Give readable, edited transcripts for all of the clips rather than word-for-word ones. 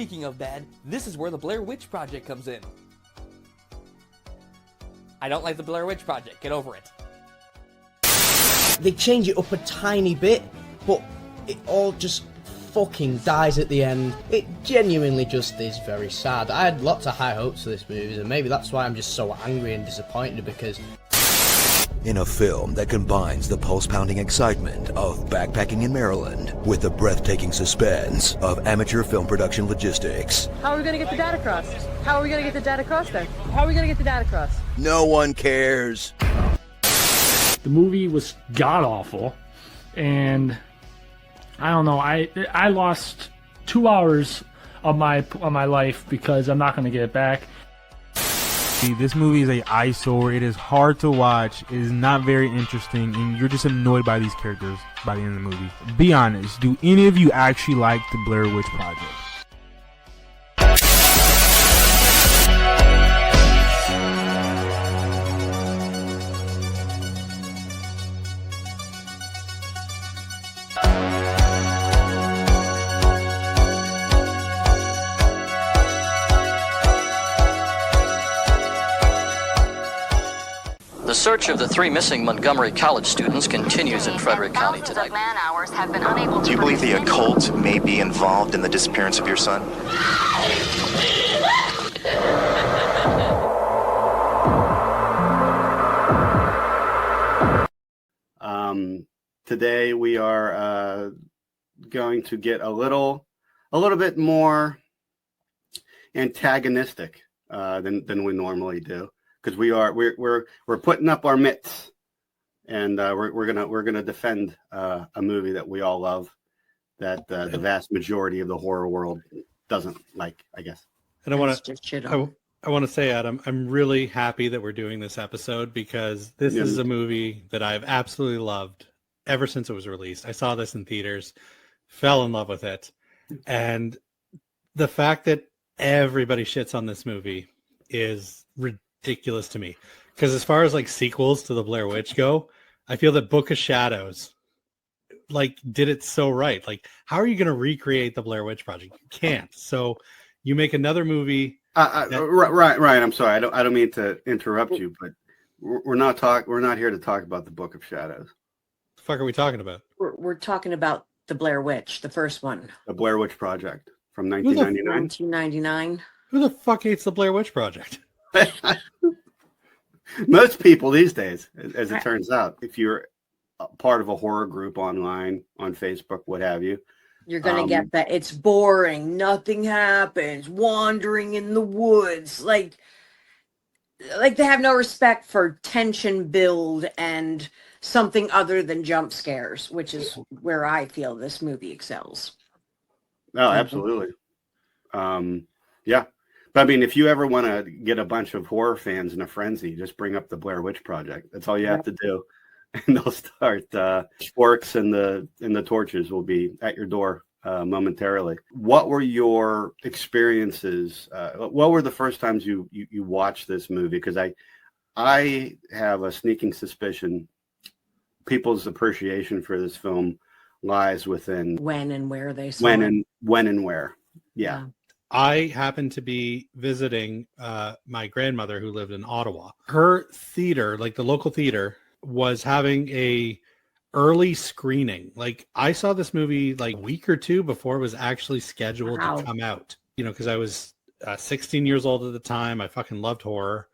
speaking of bad, this is where the Blair Witch Project comes in. I don't like the Blair Witch Project. Get over it. They change it up a tiny bit, but it all just fucking dies at the end. It genuinely just is very sad. I had lots of high hopes for this movie, and maybe that's why I'm just so angry and disappointed, because in a film that combines the pulse-pounding excitement of backpacking in Maryland with the breathtaking suspense of amateur film production logistics. How are we going to get the data across? How are we going to get the data across then? How are we going to get the data across? No one cares. The movie was god-awful, and I don't know, I lost 2 hours of my life because I'm not going to get it back. This movie is an eyesore. It is hard to watch. It is not very interesting, and you're just annoyed by these characters by the end of the movie. Be honest, do any of you actually like the Blair Witch Project? The search of the 3 missing Montgomery College students continues in Frederick County tonight. Do you believe the occult may be involved in the disappearance of your son? Today we are going to get a little bit more antagonistic than we normally do. Because we're putting up our mitts, and we're gonna defend a movie that we all love, that the vast majority of the horror world doesn't like, I guess. And I want to say, Adam, I'm really happy that we're doing this episode, because this is a movie that I've absolutely loved ever since it was released. I saw this in theaters, fell in love with it, and the fact that everybody shits on this movie is ridiculous to me, because as far as like sequels to the Blair Witch go, I feel that Book of Shadows like did it so right. Like, how are you going to recreate the Blair Witch Project? You can't. So you make another movie. Right. I'm sorry. I don't mean to interrupt you, but we're not here to talk about the Book of Shadows. The fuck are we talking about? We're talking about the Blair Witch, the first one. The Blair Witch Project from 1999. 1999. Who the fuck hates the Blair Witch Project? Most people these days, as it turns out, if you're part of a horror group online, on Facebook, what have you, you're gonna get that it's boring, nothing happens, wandering in the woods, like they have no respect for tension build and something other than jump scares, which is where I feel this movie excels. Oh, absolutely. Yeah. But I mean, if you ever want to get a bunch of horror fans in a frenzy, just bring up the Blair Witch Project. That's all you have to do, and they'll start. Forks and the torches will be at your door momentarily. What were your experiences? What were the first times you watched this movie? Because I have a sneaking suspicion people's appreciation for this film lies within when and where they saw it. When and where. Yeah. I happened to be visiting my grandmother who lived in Ottawa. Her theater, like the local theater, was having a early screening. Like, I saw this movie like a week or two before it was actually scheduled to come out. You know, because I was 16 years old at the time. I fucking loved horror.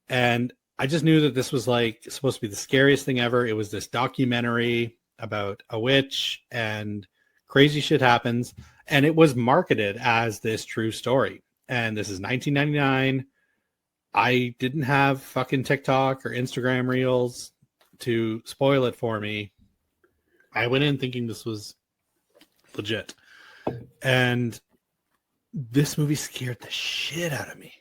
And I just knew that this was like supposed to be the scariest thing ever. It was this documentary about a witch and crazy shit happens. And it was marketed as this true story. And this is 1999. I didn't have fucking TikTok or Instagram Reels to spoil it for me. I went in thinking this was legit. And this movie scared the shit out of me.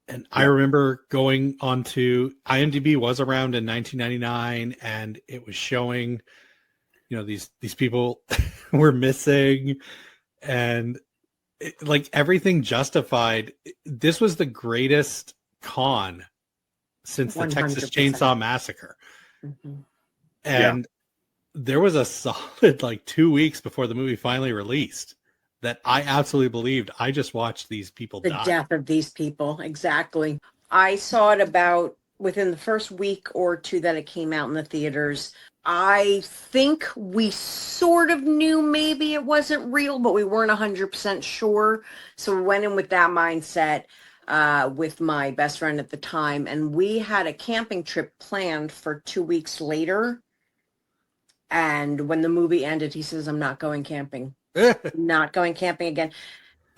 And I remember going onto IMDb was around in 1999, and it was showing, you know, these people were missing, and like everything justified. This was the greatest con since the 100%. Texas Chainsaw Massacre. Mm-hmm. And there was a solid like 2 weeks before the movie finally released that I absolutely believed I just watched these people The die. death of these people, exactly. I saw it about within the first week or two that it came out in the theaters. I think we sort of knew maybe it wasn't real, but we weren't 100% sure. So we went in with that mindset with my best friend at the time, and we had a camping trip planned for 2 weeks later. And when the movie ended, he says, "I'm not going camping. Not going camping again."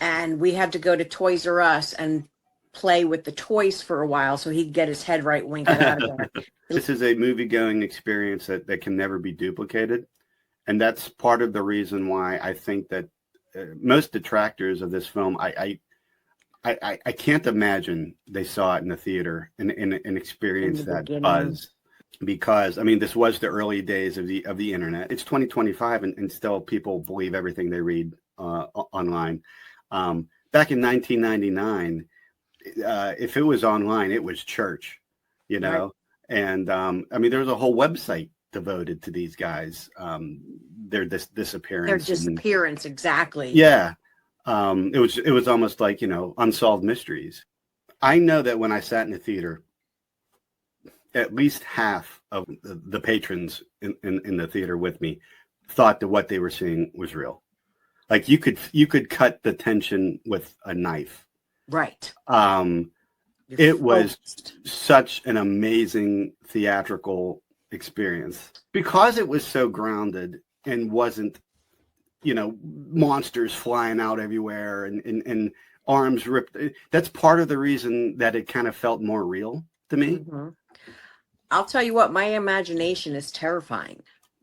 And we had to go to Toys R Us and play with the toys for a while so he'd get his head right when we got out of there. This is a movie-going experience that can never be duplicated. And that's part of the reason why I think that most detractors of this film, I can't imagine they saw it in the theater and experienced that buzz. Because, I mean, this was the early days of the internet. It's 2025 and still people believe everything they read online. Back in 1999, if it was online, it was church, you know? Right. And I mean, there was a whole website devoted to these guys, their disappearance. Their disappearance, exactly. Yeah. It was almost like, you know, unsolved mysteries. I know that when I sat in the theater, at least half of the patrons in the theater with me thought that what they were seeing was real. Like you could cut the tension with a knife. Right. It was such an amazing theatrical experience because it was so grounded and wasn't, you know, monsters flying out everywhere and arms ripped. That's part of the reason that it kind of felt more real to me. Mm-hmm. I'll tell you what, my imagination is terrifying.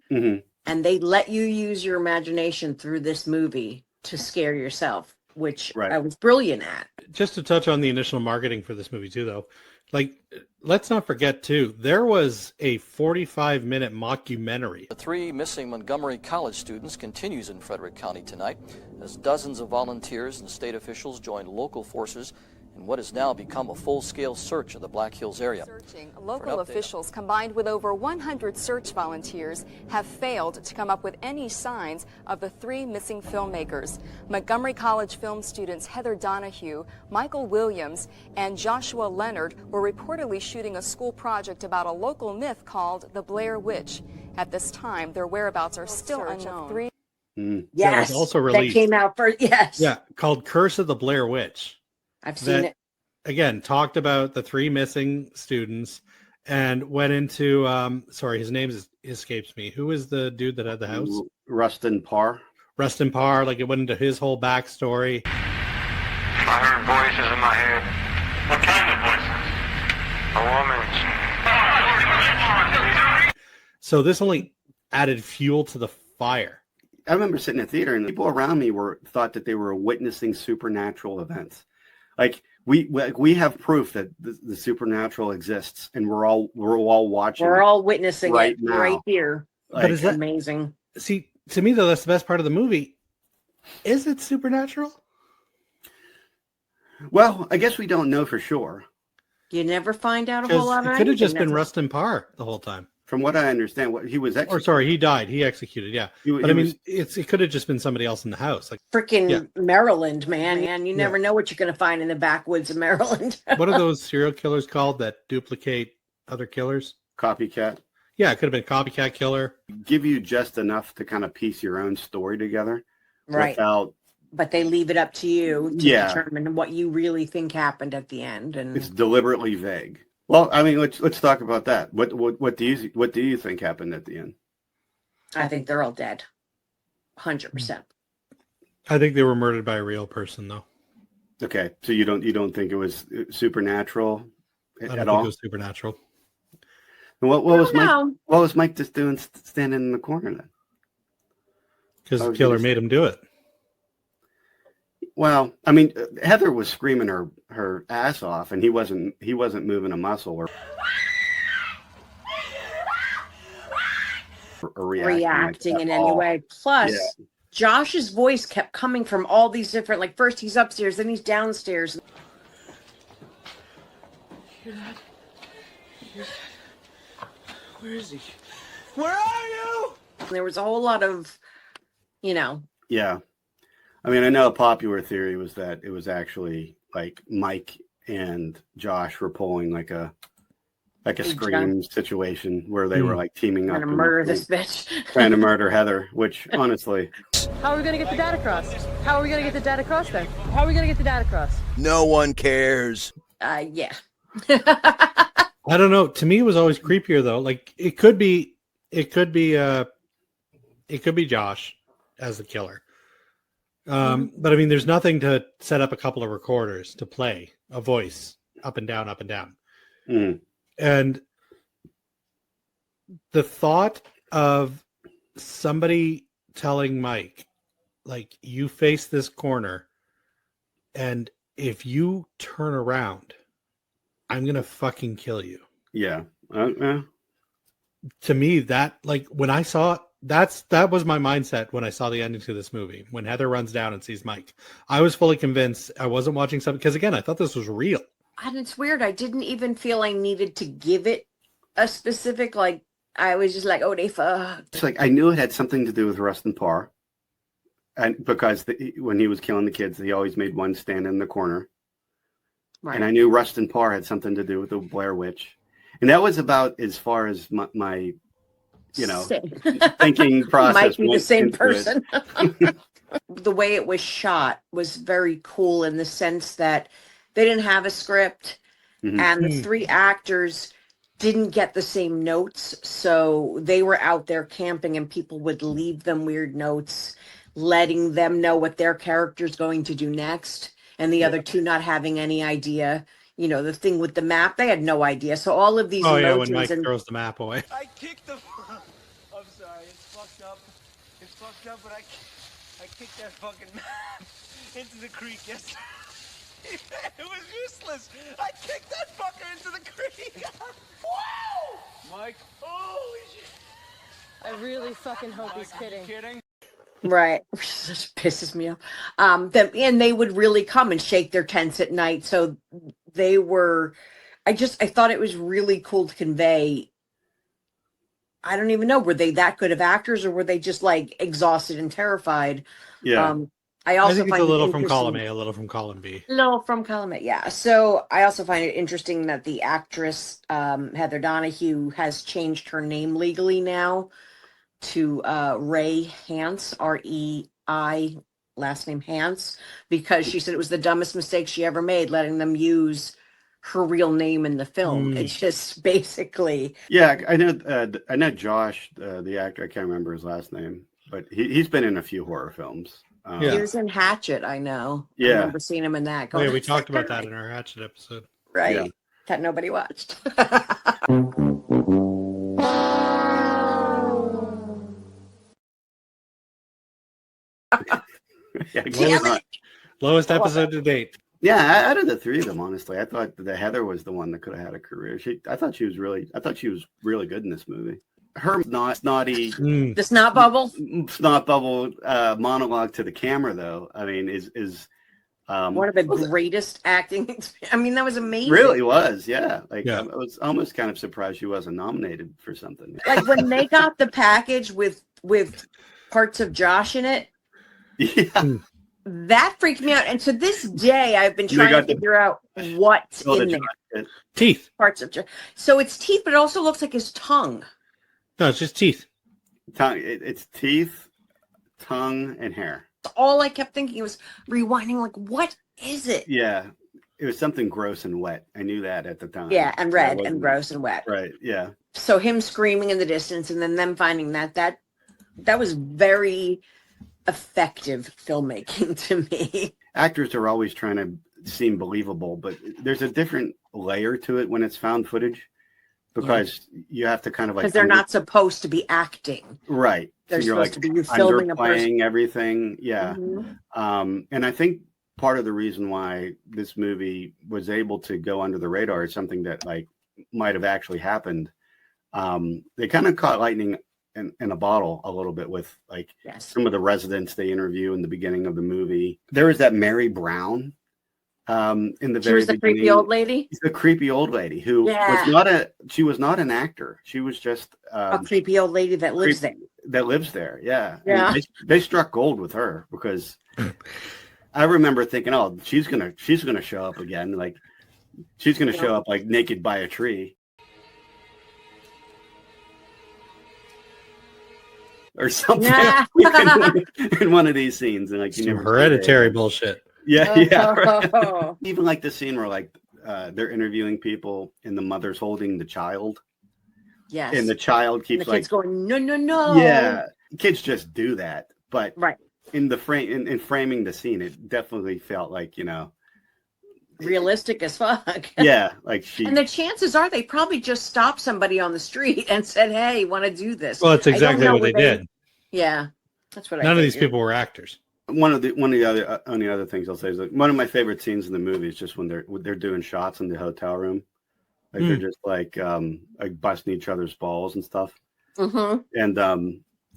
Mm-hmm. And they let you use your imagination through this movie to scare yourself, which I was brilliant at. Just to touch on the initial marketing for this movie too, though, like, let's not forget too, there was a 45-minute mockumentary. The 3 missing Montgomery College students continues in Frederick County tonight as dozens of volunteers and state officials join local forces in what has now become a full-scale search of the Black Hills area. Local officials, combined with over 100 search volunteers, have failed to come up with any signs of the 3 missing filmmakers. Montgomery College film students Heather Donahue, Michael Williams, and Joshua Leonard were reportedly shooting a school project about a local myth called the Blair Witch. At this time, their whereabouts are still unknown. Yes, that was also released. That came out first. Yes. Yeah, called Curse of the Blair Witch. I've seen it. Again, talked about the 3 missing students and went into, sorry, his name escapes me. Who is the dude that had the house? Rustin Parr. Rustin Parr, like it went into his whole backstory. I heard voices in my head. What kind of voices? A woman's. So this only added fuel to the fire. I remember sitting in the theater and people around me thought that they were witnessing supernatural events. Like we have proof that the supernatural exists, and we're all watching. We're all witnessing right it now. right here. But is that amazing? See, to me though, that's the best part of the movie. Is it supernatural? Well, I guess we don't know for sure. You never find out a whole lot. It could have just been Rustin Parr the whole time. From what I understand, what he was executed. Or sorry, he died. He executed. Yeah, but I mean, it could have just been somebody else in the house. Like freaking Maryland, man. You never know what you're going to find in the backwoods of Maryland. What are those serial killers called that duplicate other killers? Copycat. Yeah, it could have been a copycat killer. Give you just enough to kind of piece your own story together, right? But they leave it up to you to determine what you really think happened at the end, and it's deliberately vague. Well, I mean, let's talk about that. What do you think happened at the end? I think they're all dead, 100%. I think they were murdered by a real person, though. Okay, so you don't think it was supernatural I don't think it was supernatural. And what was Mike just doing, standing in the corner then? Because the killer made him do it. Well, I mean, Heather was screaming her ass off, and he wasn't moving a muscle or reacting in any way. Plus, Josh's voice kept coming from all these different. Like first he's upstairs, then he's downstairs. Where is he? Where are you? There was a whole lot of, Yeah. I mean, I know a popular theory was that it was actually like Mike and Josh were pulling like a Scream situation where they were like teaming up Gonna and murder this bitch. trying to murder Heather, which honestly, How are we going to get the data across? How are we going to get the data across then? How are we going to get the data across? No one cares. Yeah. I don't know. To me, it was always creepier though. Like it could be Josh as the killer. But I mean, there's nothing to set up a couple of recorders to play a voice up and down, up and down. Mm. And the thought of somebody telling Mike, like, you face this corner, and if you turn around, I'm going to fucking kill you. yeah. To me, that, like, when I saw it, that was my mindset when I saw the ending to this movie. When Heather runs down and sees Mike, I was fully convinced I wasn't watching something, because again, I thought this was real. And it's weird. I didn't even feel I needed to give it a specific, like, I was just like, oh, they fucked. It's like I knew it had something to do with Rustin Parr, and because when he was killing the kids, he always made one stand in the corner. Right. And I knew Rustin Parr had something to do with the Blair Witch, and that was about as far as my thinking process. Might be the went same into person. The way it was shot was very cool in the sense that they didn't have a script, and the three actors didn't get the same notes, so they were out there camping, and people would leave them weird notes, letting them know what their character's going to do next, and the other two not having any idea. You know, the thing with the map, they had no idea. So all of these when emotions Mike and throws the map away. I kicked the. I'm sorry, it's fucked up. It's fucked up, but I kicked that fucking map into the creek yesterday. It was useless. I kicked that fucker into the creek. Wow! Mike, holy shit. I really fucking hope he's kidding. right, which just pisses me off. And they would really come and shake their tents at night. So they were. I thought it was really cool to convey. I don't even know, were they that good of actors, or were they just like exhausted and terrified? Yeah. I also think it's find a it little from interesting- column A, a little from column B. No, from column A, yeah. So I also find it interesting that the actress Heather Donahue has changed her name legally now to Ray Hance, R-E-I, last name Hance, because she said it was the dumbest mistake she ever made, letting them use her real name in the film. It's just basically. Yeah, I know Josh, the actor. I can't remember his last name, but he's been in a few horror films. He was in Hatchet, I know. Yeah. I remember seeing him in that. Oh, yeah, we talked about that in our Hatchet episode. Right. Yeah. That nobody watched. Yeah, Lowest episode to date. Yeah, out of the three of them, honestly, I thought that Heather was the one that could have had a career. I thought she was really good in this movie. Her snotty, the snot bubble monologue to the camera, though. I mean, is one of the greatest acting. I mean, that was amazing. Really was, yeah. Like I was almost kind of surprised she wasn't nominated for something. Like when they got the package with parts of Josh in it. Yeah. That freaked me out. And to this day, I've been trying to figure out what's in there. Teeth. Parts of Josh. So it's teeth, but it also looks like his tongue. No, it's just teeth. Tongue. It's teeth, tongue, and hair. All I kept thinking was rewinding, like, what is it? Yeah. It was something gross and wet. I knew that at the time. Yeah, and red and gross and wet. Right, yeah. So him screaming in the distance and then them finding that was very effective filmmaking to me. Actors are always trying to seem believable, but there's a different layer to it when it's found footage because you have to kind of like... Because they're not supposed to be acting. Right. They're so you're supposed like to be filming a person. everything. Yeah. Mm-hmm. And I think part of the reason why this movie was able to go under the radar is something that like might have actually happened. They kind of caught lightning in a bottle a little bit with like some of the residents they interview in the beginning of the movie. There was that Mary Brown in the She was the creepy old lady. The creepy old lady who was not an actor. She was just a creepy old lady that lives there. that lives there. Yeah. Yeah. And they struck gold with her because I remember thinking, oh, she's gonna show up again. Like she's gonna show up like naked by a tree. Or something in one of these scenes, and like you Some never Hereditary bullshit. Yeah, yeah. Right. Even like the scene where like they're interviewing people, and the mother's holding the child. Yes. And the child keeps the like kid's going, no, no, no. Yeah, kids just do that, but right in the frame in framing the scene, it definitely felt like realistic as fuck. Yeah, like she. And the chances are they probably just stopped somebody on the street and said, "Hey, want to do this?" Well, that's exactly what they did. Yeah, that's what. None of these people were actors. One of the only other things I'll say is like one of my favorite scenes in the movie is just when they're doing shots in the hotel room, like they're just like busting each other's balls and stuff. Mm-hmm. And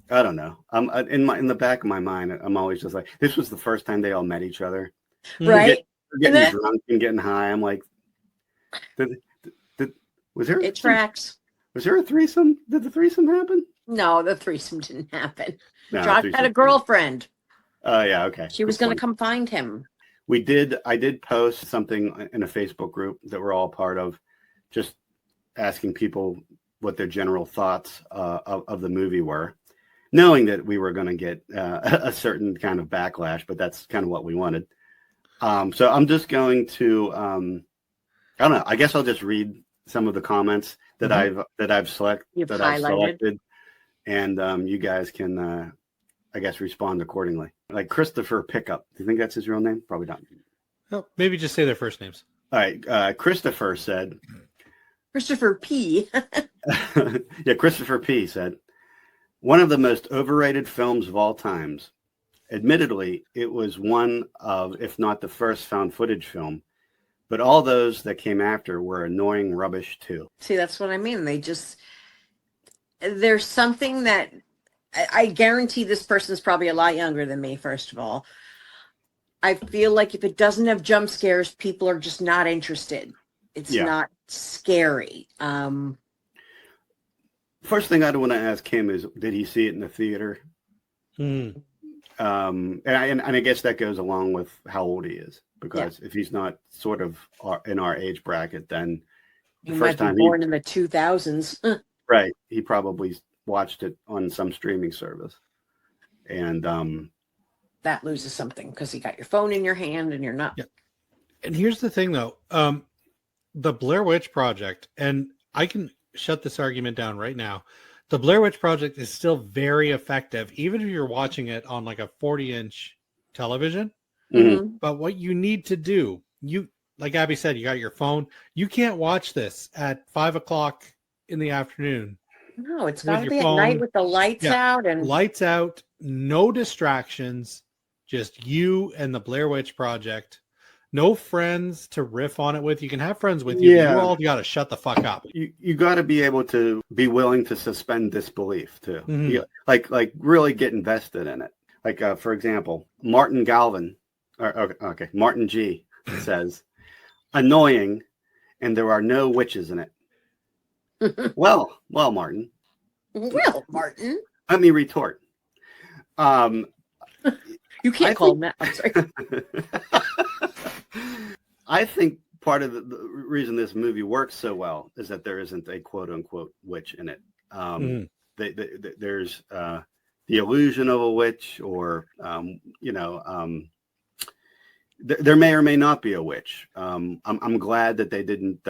I don't know. I'm in the back of my mind, I'm always just like, this was the first time they all met each other, right? Getting drunk and getting high. I'm like, was there? It tracks. Was there a threesome? Did the threesome happen? No, the threesome didn't happen. No, Josh had a girlfriend. Oh yeah, okay. She was going to come find him. I did post something in a Facebook group that we're all part of, just asking people what their general thoughts of the movie were, knowing that we were going to get a certain kind of backlash, but that's kind of what we wanted. So I'm just going to, I don't know. I guess I'll just read some of the comments that I've selected, and you guys can, I guess, respond accordingly. Like Christopher Pickup. Do you think that's his real name? Probably not. No, maybe just say their first names. All right. Christopher said. Christopher P. Yeah, Christopher P. said, one of the most overrated films of all times. Admittedly, it was one of, if not the first found footage film, but all those that came after were annoying rubbish too. See, that's what I mean. There's something that I guarantee this person's probably a lot younger than me, first of all. I feel like if it doesn't have jump scares, people are just not interested. It's not scary. First thing I want to ask him is, did he see it in the theater? Mm. And I guess that goes along with how old he is, because if he's not sort of in our age bracket, then the first time born in the 2000s. Right. He probably watched it on some streaming service. And that loses something because you got your phone in your hand and you're not. Yeah. And here's the thing, though. The Blair Witch Project, and I can shut this argument down right now. The Blair Witch Project is still very effective, even if you're watching it on like a 40-inch television. Mm-hmm. But what you need to do, like Abby said, you got your phone. You can't watch this at 5 o'clock in the afternoon. No, it's got to be at night with the lights out and lights out, no distractions, just you and the Blair Witch Project. No friends to riff on it with. You can have friends with you. Yeah. You all got to shut the fuck up. You got to be able to be willing to suspend disbelief too. Mm-hmm. Like really get invested in it. Like for example, Martin G says, annoying, and there are no witches in it. Well, Martin. Well, Martin. Let me retort. You can't call him that. I'm sorry. I think part of the reason this movie works so well is that there isn't a quote unquote witch in it. There's the illusion of a witch, or there may or may not be a witch. I'm glad that they didn't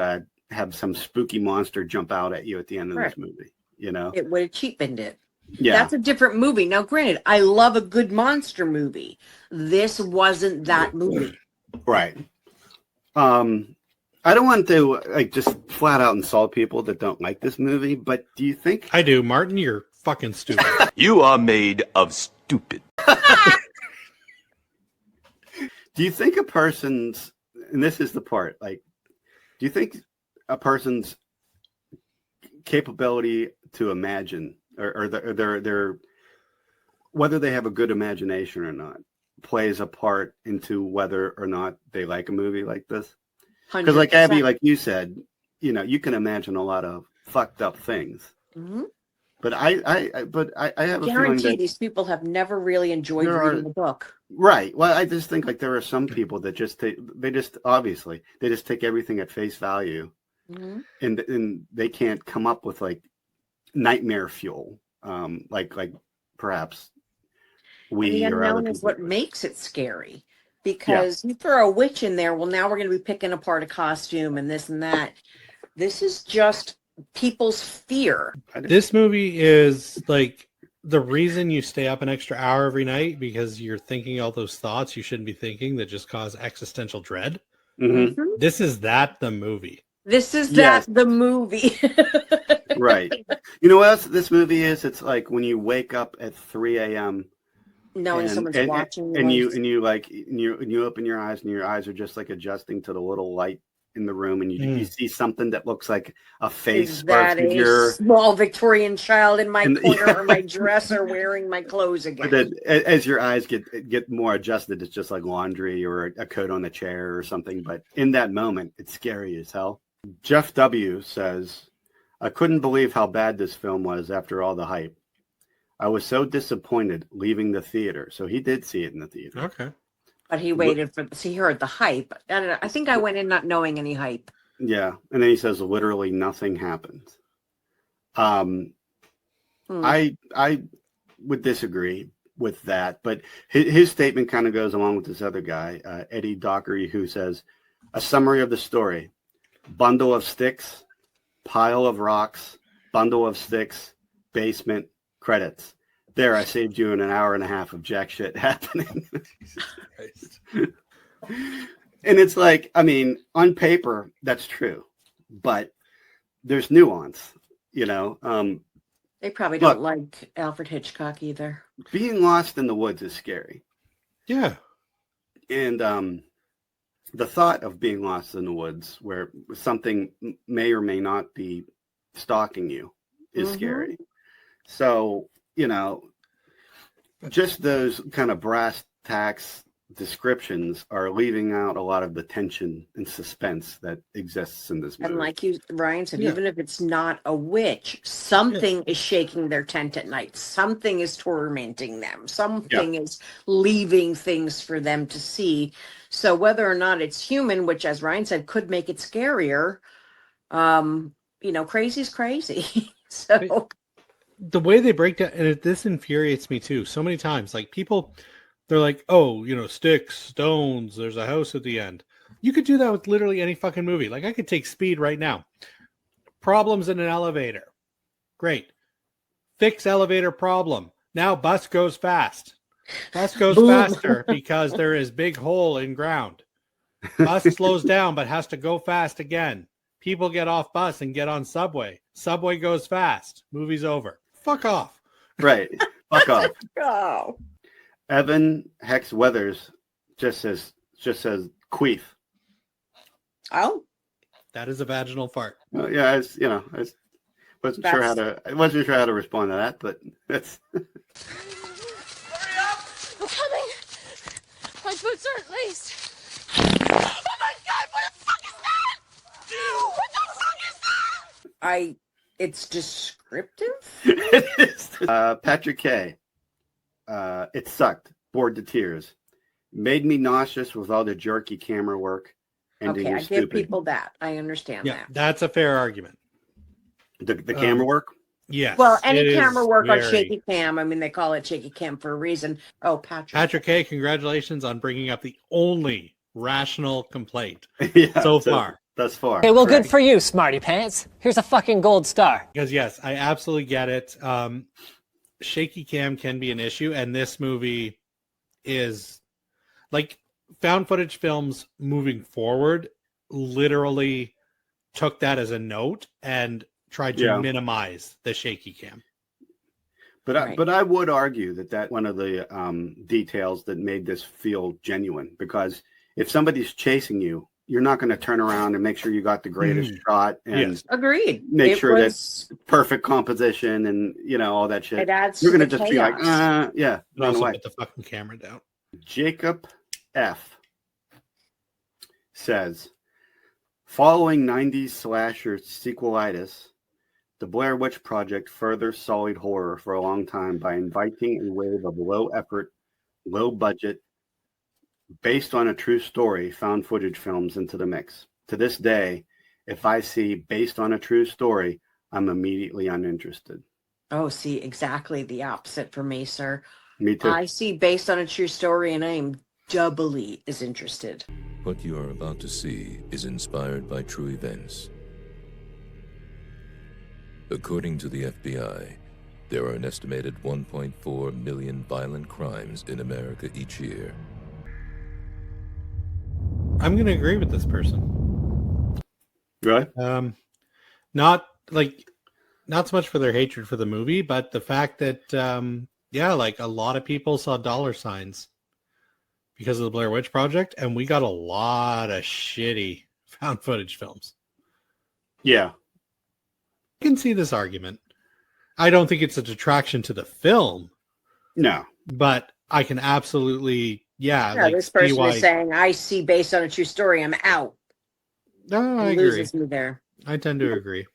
have some spooky monster jump out at you at the end of this movie. It would have cheapened it. Yeah, that's a different movie. Now, granted, I love a good monster movie. This wasn't that movie. Right. I don't want to just flat out insult people that don't like this movie, but do you think I do? Martin, you're fucking stupid. You are made of stupid. Do you think a person's, and this is the part, do you think a person's capability to imagine, or their whether they have a good imagination or not, plays a part into whether or not they like a movie like this? Because like Abby, like you said, you can imagine a lot of fucked up things. Mm-hmm. But I have a feeling Guarantee that these people have never really enjoyed there reading are the book. right. Well, I just think like there are some people that just take obviously they just take everything at face value, Mhm. and they can't come up with like nightmare fuel, like perhaps And the we or other unknown is people. what makes it scary. Yeah, Because you throw a witch in there, well, now we're going to be picking apart a costume and this and that. This is just people's fear. This movie is like the reason you stay up an extra hour every night because you're thinking all those thoughts you shouldn't be thinking that just cause existential dread. Mhm. Mhm. This is that the movie. This is Yes. that the movie. Right. You know what else this movie is? It's like when you wake up at 3 a.m. Knowing and someone's and, watching and you. you open your eyes and your eyes are just like adjusting to the little light in the room, and you see something that looks like a face Is or a that a figure. small Victorian child in my And- corner yeah. or my dresser wearing my clothes But again? then as your eyes get more adjusted, it's just like laundry or a coat on the chair or something. But in that moment, it's scary as hell. Jeff W. says, I couldn't believe how bad this film was after all the hype. I was so disappointed leaving the theater. So he did see it in the theater. Okay. But he waited for, he heard the hype. I don't know. I think I went in not knowing any hype. Yeah. And then he says, literally nothing happened. Hmm. I would disagree with that, but his statement kind of goes along with this other guy, Eddie Dockery, who says, a summary of the story: bundle of sticks, pile of rocks, bundle of sticks, basement, credits. There, I saved you in an hour and a half of jack shit happening. And it's like, I mean, on paper, that's true, but there's nuance, you know. They probably Look, don't like Alfred Hitchcock either. being lost in the woods is scary. Yeah. And the thought of being lost in the woods where something may or may not be stalking you is scary. So, you know, just those kind of brass tacks descriptions are leaving out a lot of the tension and suspense that exists in this movie. And like you, Ryan said, Yeah. even if it's not a witch, something is shaking their tent at night. Something is tormenting them. Something is leaving things for them to see. So whether or not it's human, which, as Ryan said, could make it scarier, you know, crazy's crazy. So The way they break down, and this infuriates me too. So many times, like people, they're like, "Oh, you know, sticks, stones. There's a house at the end." You could do that with literally any fucking movie. Like I could take Speed right now. Problems in an elevator. Great. Fix elevator problem. Now bus goes fast. Bus goes Boom. faster because there is big hole in ground. Bus slows down but has to go fast again. People get off bus and get on subway. Subway goes fast. Movie's over. Fuck off. Right. Fuck off. Oh. Evan Hex Weathers just says queef. Oh. That is a vaginal fart. Yeah, I wasn't sure how to respond to that, but that's I'm coming. My boots aren't laced. Oh my god, what the fuck is that? What the fuck is that? It's descriptive. Patrick K. It sucked. Bored to tears. Made me nauseous with all the jerky camera work. Ending Okay, I was give stupid. people that. I understand Yeah, that. that's a fair argument. The camera work? Yes. Well, any it camera is work on very- shaky cam. I mean, they call it shaky cam for a reason. Oh, Patrick. Patrick K, congratulations on bringing up the only rational complaint Yeah, so far. Thus far. Okay, well, good for you, smarty pants. Here's a fucking gold star. Because yes, I absolutely get it. Shaky cam can be an issue, and this movie is like found footage films moving forward literally took that as a note and tried to Yeah. minimize the shaky cam. But I would argue that one of the details that made this feel genuine, because if somebody's chasing you, you're not going to turn around and make sure you got the greatest shot and Yes. Agreed. make It sure was- that perfect composition and all that shit. It adds You're to going the just be like, chaos. yeah, And run also away. put the fucking camera down. Jacob F. says, following 90s slasher sequelitis, The Blair Witch Project further sullied horror for a long time by inviting a wave of low-effort, low-budget, based on a true story found footage films into the mix. To this day, if I see based on a true story, I'm immediately uninterested. Oh, see, exactly the opposite for me, sir. Me too. I see based on a true story and I am doubly as interested. What you are about to see is inspired by true events. According to the FBI, there are an estimated 1.4 million violent crimes in America each year. I'm going to agree with this person. Right? Not so much for their hatred for the movie, but the fact that, like a lot of people saw dollar signs because of the Blair Witch Project, and we got a lot of shitty found footage films. Yeah. I can see this argument. I don't think it's a detraction to the film. No. But I can absolutely, this person is saying, I see based on a true story, I'm out. No, I It agree. loses me there. I tend to agree.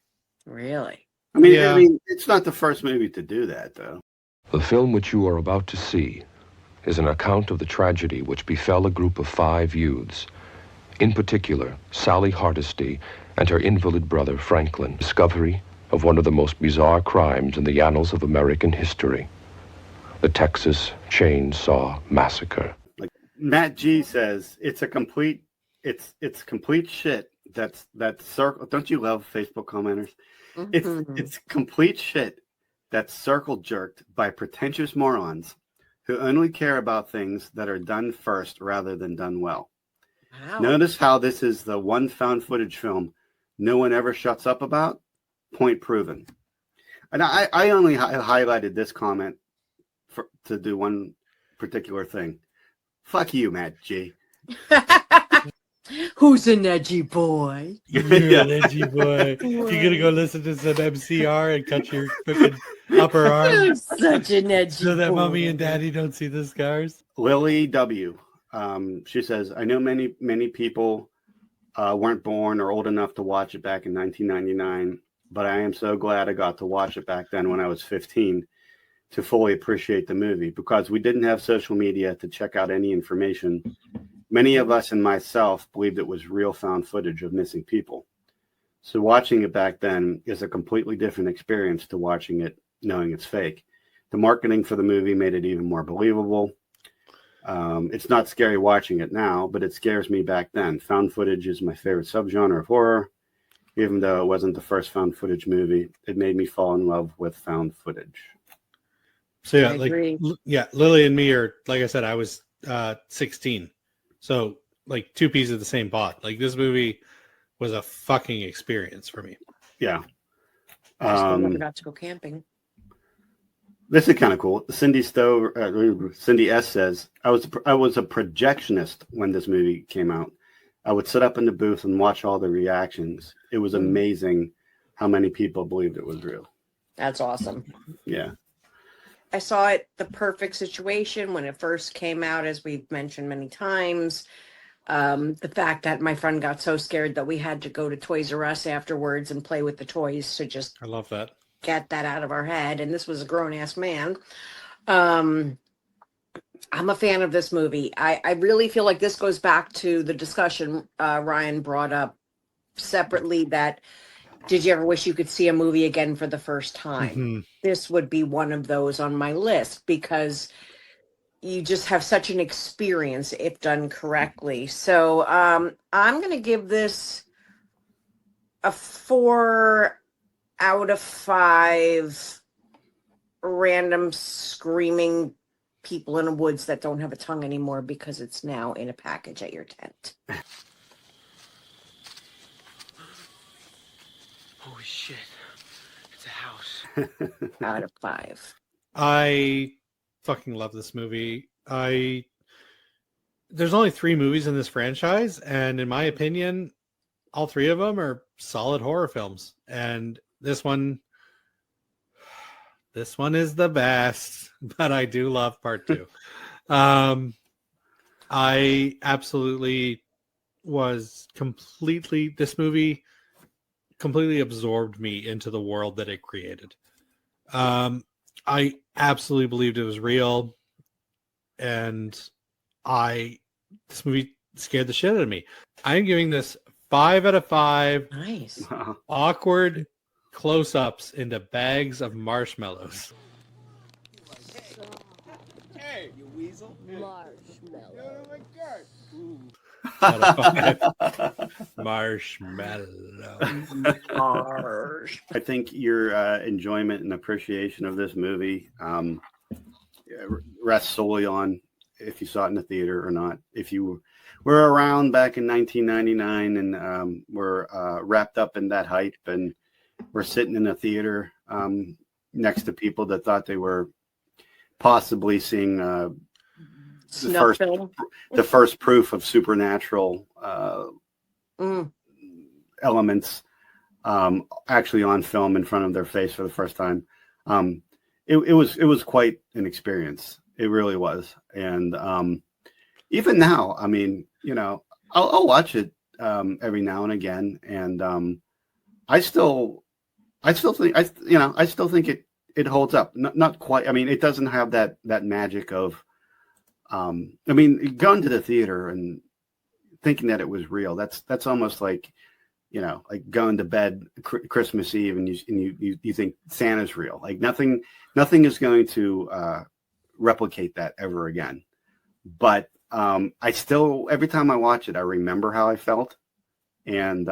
Really? I mean, it's not the first movie to do that, though. The film which you are about to see is an account of the tragedy which befell a group of 5 youths. In particular, Sally Hardesty and her invalid brother Franklin. Discovery of one of the most bizarre crimes in the annals of American history. The Texas Chainsaw Massacre. Like Matt G says, it's complete shit. That circle. Don't you love Facebook commenters? Mm-hmm. It's complete shit that's circle jerked by pretentious morons who only care about things that are done first rather than done well. Wow. Notice how this is the one found footage film no one ever shuts up about. Point proven. And I only highlighted this comment to do one particular thing. Fuck you, Matt G. Who's an edgy boy? You're an edgy boy. You're gonna go listen to some MCR and cut your fucking upper arm. You're such an edgy so that boy. mommy and daddy don't see the scars. Lily W. She says, I know many people weren't born or old enough to watch it back in 1999, but I am so glad I got to watch it back then when I was 15 to fully appreciate the movie, because we didn't have social media to check out any information. Many of us and myself believed it was real found footage of missing people. So watching it back then is a completely different experience to watching it knowing it's fake. The marketing for the movie made it even more believable. It's not scary watching it now, but it scares me back then. Found footage is my favorite subgenre of horror. Even though it wasn't the first found footage movie, it made me fall in love with found footage. So Lily and me are, like I said, I was 16. So like two peas of the same pot. Like this movie was a fucking experience for me. Yeah. I still never got to go camping. This is kind of cool. Cindy S says, I was a projectionist when this movie came out. I would sit up in the booth and watch all the reactions. It was amazing how many people believed it was real. That's awesome. Yeah. I saw it the perfect situation when it first came out, as we've mentioned many times. The fact that my friend got so scared that we had to go to Toys R Us afterwards and play with the toys to just I love that. Get that out of our head. And this was a grown-ass man. I'm a fan of this movie. I really feel like this goes back to the discussion Ryan brought up separately, that did you ever wish you could see a movie again for the first time? Mm-hmm. This would be one of those on my list because you just have such an experience if done correctly. So I'm going to give this a 4 out of 5 random screaming people in the woods that don't have a tongue anymore because it's now in a package at your tent. Holy shit. It's a house. Out of 5. I fucking love this movie. There's only 3 movies in this franchise, and in my opinion, all 3 of them are solid horror films. And this one is the best, but I do love part 2. I absolutely was this movie completely absorbed me into the world that it created. I absolutely believed it was real, and this movie scared the shit out of me. I'm giving this 5 out of 5. Nice. Awkward close-ups into bags of marshmallows. Hey, you weasel. Marshmallow. Marshmallow. I think your enjoyment and appreciation of this movie rests solely on if you saw it in the theater or not. If you were around back in 1999 and were wrapped up in that hype and were sitting in a theater next to people that thought they were possibly seeing the first proof of supernatural elements actually on film in front of their face for the first time. It was quite an experience. It really was. And even now, I mean, you know, I'll watch it every now and again, and I still think it holds up. Not quite. I mean, it doesn't have that magic of I mean, going to the theater and thinking that it was real, that's almost like, you know, like going to bed Christmas Eve and you think Santa's real. Like nothing is going to replicate that ever again. But I still, every time I watch it, I remember how I felt, and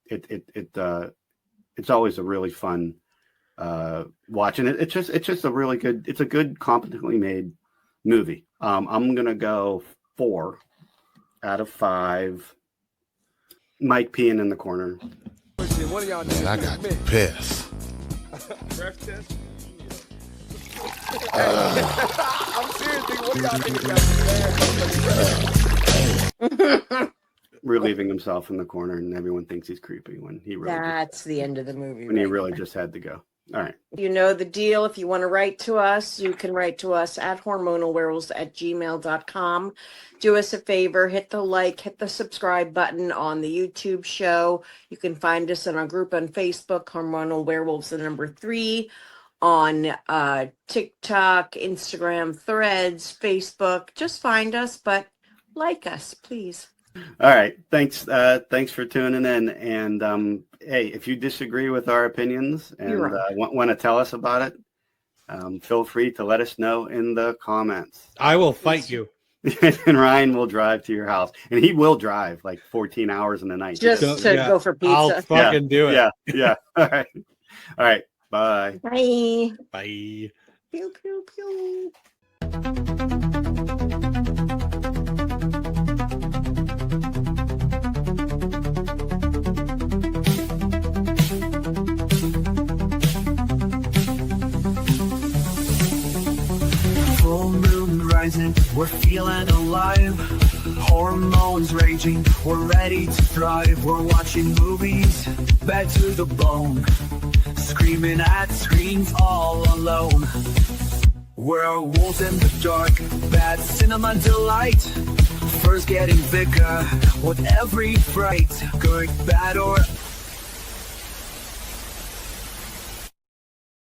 it's always a really fun watching it. It's just a really good, it's a good, competently made movie. I'm gonna go 4 out of 5. Mike peeing in the corner. What are y'all doing? I got pissed. Breath test? I'm serious, nigga. What do y'all think? Relieving himself in the corner, and everyone thinks he's creepy when he really That's the end of the movie. when he really just had to go. All right. You know the deal. If you want to write to us, you can write to us at hormonalwerewolves@gmail.com. Do us a favor, hit the like, hit the subscribe button on the YouTube show. You can find us in our group on Facebook, Hormonal Werewolves, the number 3, on TikTok, Instagram, Threads, Facebook. Just find us, but like us, please. All right. Thanks for tuning in. And hey, if you disagree with our opinions and want to tell us about it, feel free to let us know in the comments. I will fight you. And Ryan will drive to your house, and he will drive like 14 hours in the night Just to go for pizza. I'll fucking do it. Yeah. All right. Bye. Bye. Bye. Pew, pew, pew. Full moon rising, we're feeling alive. Hormones raging, we're ready to thrive. We're watching movies, bad to the bone. Screaming at screens all alone. We're wolves in the dark, bad cinema delight. First getting bigger with every fright. Good, bad, or